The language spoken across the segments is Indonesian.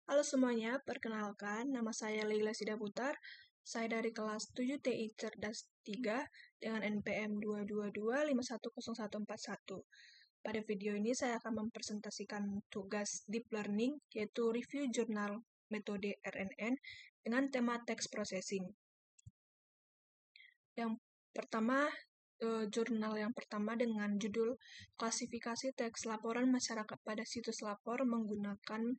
Halo semuanya, perkenalkan, nama saya Leila Sidaputar. Saya dari kelas 7 TI Cerdas 3 dengan NPM 222510141. Pada video ini saya akan mempresentasikan tugas Deep Learning, yaitu review jurnal metode RNN dengan tema text processing. Yang pertama, jurnal yang pertama dengan judul klasifikasi teks laporan masyarakat pada situs lapor menggunakan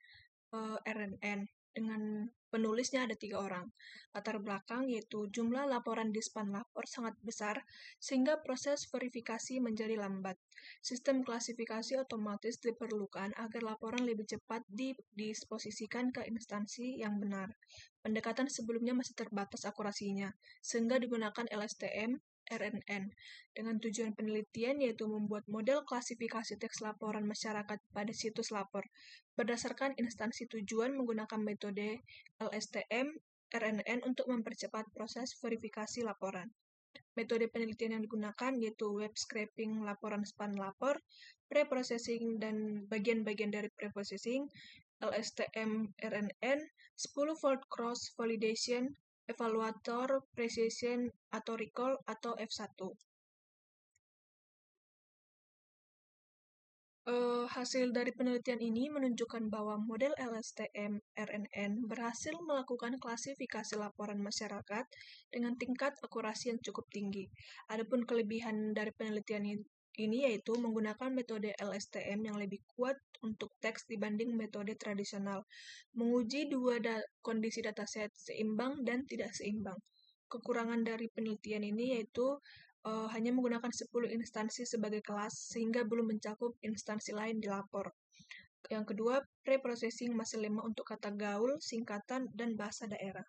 RNN. Dengan penulisnya ada 3 orang. Latar belakang yaitu jumlah laporan di span lapor sangat besar sehingga proses verifikasi menjadi lambat. Sistem klasifikasi otomatis diperlukan agar laporan lebih cepat didisposisikan ke instansi yang benar. Pendekatan sebelumnya masih terbatas akurasinya, sehingga digunakan LSTM RNN dengan tujuan penelitian yaitu membuat model klasifikasi teks laporan masyarakat pada situs lapor berdasarkan instansi tujuan menggunakan metode LSTM RNN untuk mempercepat proses verifikasi laporan. Metode penelitian yang digunakan yaitu web scraping laporan span lapor, preprocessing dan bagian-bagian dari preprocessing, LSTM RNN, 10-fold cross validation, evaluator, precision, atau recall, atau F1. Hasil dari penelitian ini menunjukkan bahwa model LSTM RNN berhasil melakukan klasifikasi laporan masyarakat dengan tingkat akurasi yang cukup tinggi. Adapun kelebihan dari penelitian ini yaitu menggunakan metode LSTM yang lebih kuat untuk teks dibanding metode tradisional, menguji dua kondisi dataset seimbang dan tidak seimbang. Kekurangan dari penelitian ini yaitu hanya menggunakan 10 instansi sebagai kelas sehingga belum mencakup instansi lain di lapor. Yang kedua, preprocessing masih lemah untuk kata gaul, singkatan, dan bahasa daerah.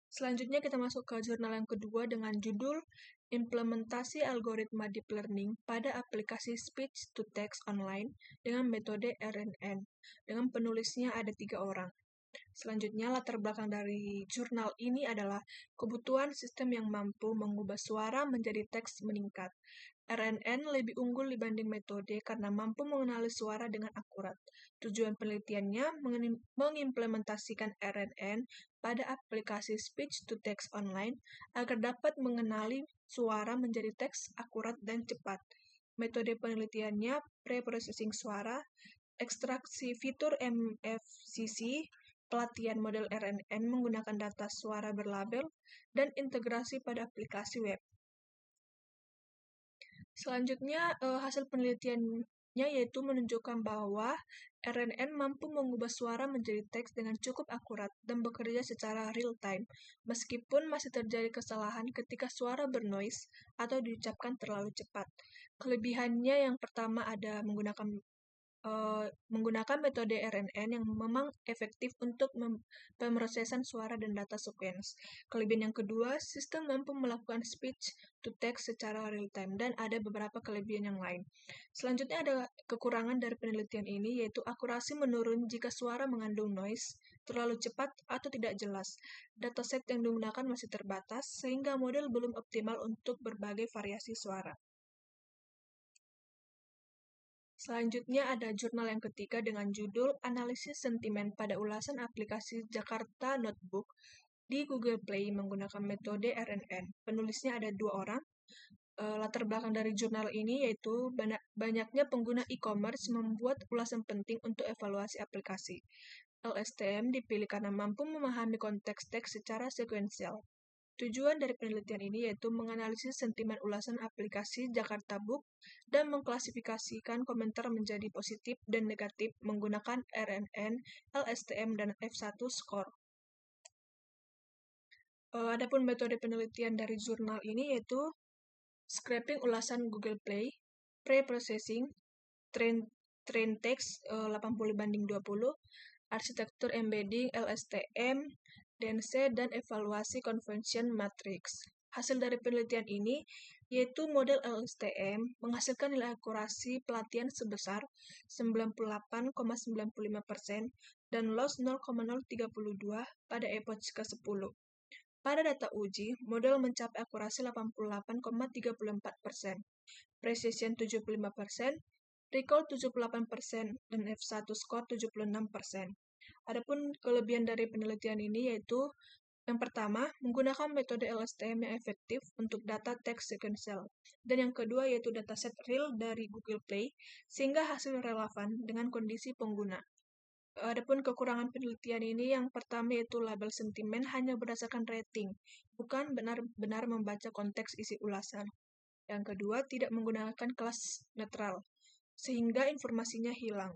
Selanjutnya kita masuk ke jurnal yang kedua dengan judul Implementasi Algoritma Deep Learning pada aplikasi Speech-to-Text Online dengan metode RNN. Dengan penulisnya ada 3 orang. Selanjutnya, latar belakang dari jurnal ini adalah kebutuhan sistem yang mampu mengubah suara menjadi teks meningkat. RNN lebih unggul dibanding metode karena mampu mengenali suara dengan akurat. Tujuan penelitiannya mengimplementasikan RNN pada aplikasi speech-to-text online agar dapat mengenali suara menjadi teks akurat dan cepat. Metode penelitiannya pre-processing suara, ekstraksi fitur MFCC, pelatihan model RNN menggunakan data suara berlabel, dan integrasi pada aplikasi web. Selanjutnya, hasil penelitiannya yaitu menunjukkan bahwa RNN mampu mengubah suara menjadi teks dengan cukup akurat dan bekerja secara real-time, meskipun masih terjadi kesalahan ketika suara bernoise atau diucapkan terlalu cepat. Kelebihannya yang pertama ada menggunakan metode RNN yang memang efektif untuk pemrosesan suara dan data sequence. Kelebihan yang kedua, sistem mampu melakukan speech to text secara real-time dan ada beberapa kelebihan yang lain. Selanjutnya ada kekurangan dari penelitian ini yaitu akurasi menurun jika suara mengandung noise, terlalu cepat atau tidak jelas. Dataset yang digunakan masih terbatas sehingga model belum optimal untuk berbagai variasi suara. Selanjutnya ada jurnal yang ketiga dengan judul Analisis Sentimen pada Ulasan Aplikasi Jakarta Notebook di Google Play menggunakan metode RNN. Penulisnya ada 2 orang. Latar belakang dari jurnal ini yaitu banyaknya pengguna e-commerce membuat ulasan penting untuk evaluasi aplikasi. LSTM dipilih karena mampu memahami konteks teks secara sekuensial. Tujuan dari penelitian ini yaitu menganalisis sentimen ulasan aplikasi Jakarta Book dan mengklasifikasikan komentar menjadi positif dan negatif menggunakan RNN, LSTM, dan F1 score. Adapun metode penelitian dari jurnal ini yaitu scraping ulasan Google Play, pre-processing, train text 80:20, arsitektur embedding LSTM, Dense, dan evaluasi conversion matrix. Hasil dari penelitian ini yaitu model LSTM menghasilkan nilai akurasi pelatihan sebesar 98,95% dan loss 0,032 pada epoch ke-10. Pada data uji, model mencapai akurasi 88,34%, precision 75%, recall 78%, dan F1 score 76%. Adapun kelebihan dari penelitian ini yaitu yang pertama, menggunakan metode LSTM yang efektif untuk data text sequential. Dan yang kedua yaitu dataset real dari Google Play, sehingga hasil relevan dengan kondisi pengguna. Adapun kekurangan penelitian ini yang pertama yaitu label sentimen hanya berdasarkan rating, bukan benar-benar membaca konteks isi ulasan. Yang kedua, tidak menggunakan kelas netral, sehingga informasinya hilang.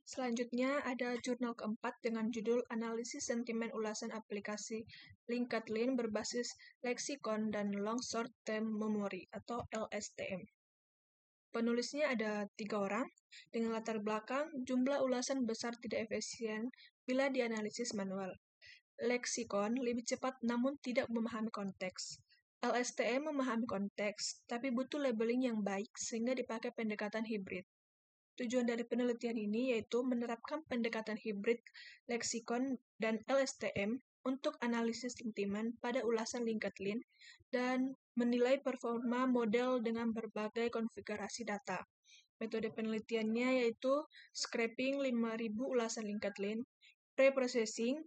Selanjutnya ada jurnal keempat dengan judul Analisis Sentimen Ulasan Aplikasi LinkedIn berbasis Leksikon dan Long Short Term Memory atau LSTM. Penulisnya ada 3 orang, dengan latar belakang jumlah ulasan besar tidak efisien bila dianalisis manual. Leksikon lebih cepat namun tidak memahami konteks. LSTM memahami konteks, tapi butuh labeling yang baik sehingga dipakai pendekatan hibrid. Tujuan dari penelitian ini yaitu menerapkan pendekatan hibrid leksikon dan LSTM untuk analisis sentimen pada ulasan LinkedIn dan menilai performa model dengan berbagai konfigurasi data. Metode penelitiannya yaitu scraping 5.000 ulasan LinkedIn, pre-processing,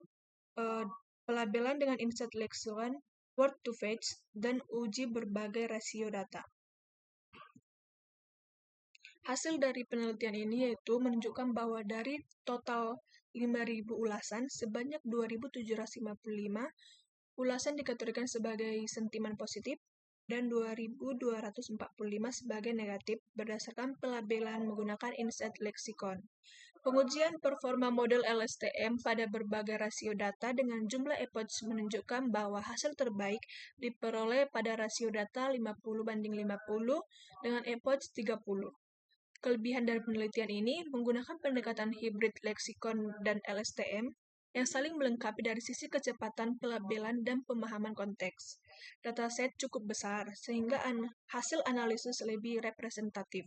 pelabelan dengan insight leksikon, word to fetch, dan uji berbagai rasio data. Hasil dari penelitian ini yaitu menunjukkan bahwa dari total 5.000 ulasan, sebanyak 2.755 ulasan dikategorikan sebagai sentimen positif dan 2.245 sebagai negatif berdasarkan pelabelan menggunakan insight leksikon. Pengujian performa model LSTM pada berbagai rasio data dengan jumlah epoch menunjukkan bahwa hasil terbaik diperoleh pada rasio data 50:50 dengan epoch 30. Kelebihan dari penelitian ini menggunakan pendekatan hibrid leksikon dan LSTM yang saling melengkapi dari sisi kecepatan pelabelan dan pemahaman konteks. Dataset cukup besar, sehingga hasil analisis lebih representatif.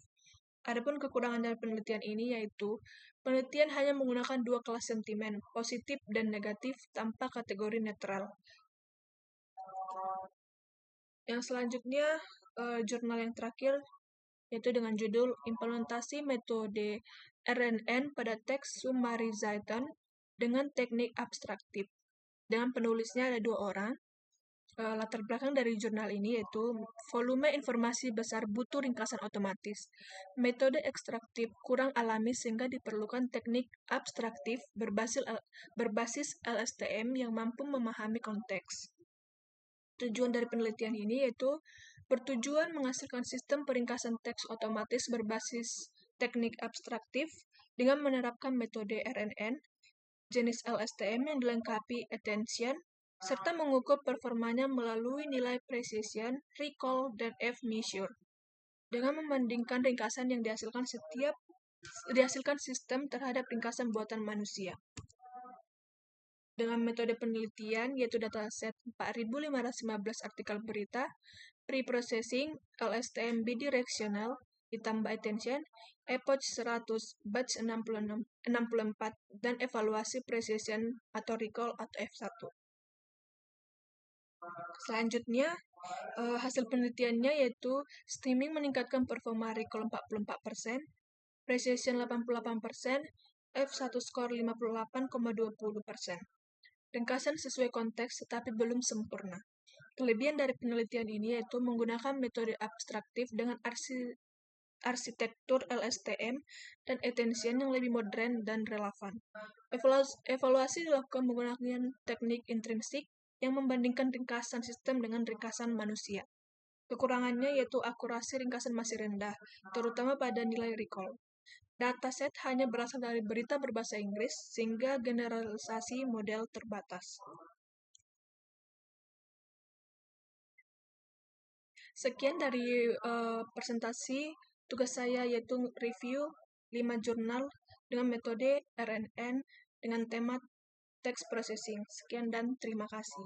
Adapun kekurangan dari penelitian ini yaitu penelitian hanya menggunakan 2 kelas sentimen, positif dan negatif tanpa kategori netral. Yang selanjutnya, jurnal yang terakhir yaitu dengan judul Implementasi Metode RNN pada Teks Summarization dengan Teknik Abstraktif. Dengan penulisnya ada 2 orang. Latar belakang dari jurnal ini yaitu volume informasi besar butuh ringkasan otomatis. Metode ekstraktif kurang alami sehingga diperlukan teknik abstraktif berbasis LSTM yang mampu memahami konteks. Tujuan dari penelitian ini yaitu bertujuan menghasilkan sistem peringkasan teks otomatis berbasis teknik abstraktif dengan menerapkan metode RNN, jenis LSTM yang dilengkapi attention, serta mengukur performanya melalui nilai precision, recall, dan F-measure. Dengan membandingkan ringkasan yang dihasilkan sistem terhadap ringkasan buatan manusia. Dengan metode penelitian, yaitu dataset 4.515 artikel berita, pre-processing, LSTM bidirectional, ditambah attention, epoch 100, batch 64, dan evaluasi precision atau recall atau F1. Selanjutnya, hasil penelitiannya yaitu streaming meningkatkan performa recall 44%, precision 88%, F1 score 58,20%. Ringkasan sesuai konteks tetapi belum sempurna. Kelebihan dari penelitian ini yaitu menggunakan metode abstraktif dengan arsitektur LSTM dan attention yang lebih modern dan relevan. Evaluasi dilakukan menggunakan teknik intrinsik yang membandingkan ringkasan sistem dengan ringkasan manusia. Kekurangannya yaitu akurasi ringkasan masih rendah, terutama pada nilai recall. Dataset hanya berasal dari berita berbahasa Inggris, sehingga generalisasi model terbatas. Sekian dari presentasi tugas saya yaitu review 5 jurnal dengan metode RNN dengan tema text processing. Sekian dan terima kasih.